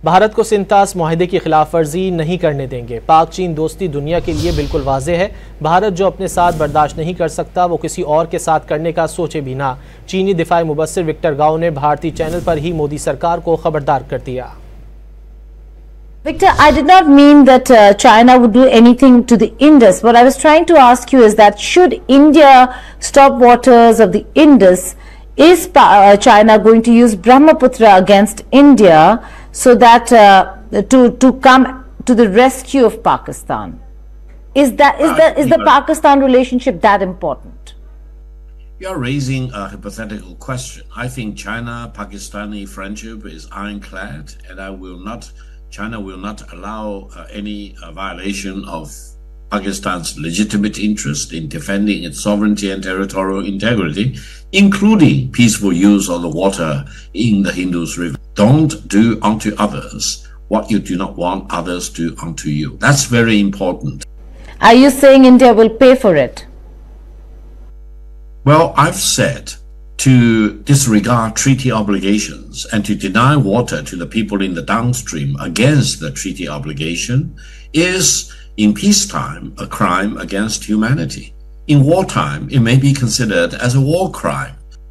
भारत को सिंतास मुआहदे की खिलाफ वर्जी नहीं करने देंगे। पाक चीन दोस्ती दुनिया के लिए बिल्कुल वाज़ेह है। भारत जो अपने साथ बर्दाश्त नहीं कर सकता वो किसी और के साथ करने का सोचे भी ना। चीनी दफाई मबصر वकटर ने भारतीय चैनल पर ही मोदी सरकार को खबरदार कर दिया। Victor, I did not mean that China would do anything to the Indus. What I was trying to ask you is that should India stop waters of the Indus, is China going to use Brahmaputra against India so that to come to the rescue of Pakistan? Is the Pakistan relationship that important? You are raising a hypothetical question. I think China-Pakistani friendship is ironclad, and China will not allow any violation of Pakistan's legitimate interest in defending its sovereignty and territorial integrity, including peaceful use of the water in the Indus River. Don't do unto others what you do not want others to do unto you. That's very important. Are you saying India will pay for it? Well, I've said to disregard treaty obligations and to deny water to the people in the downstream against the treaty obligation is, in peacetime, a crime against humanity. In wartime, it may be considered as a war crime.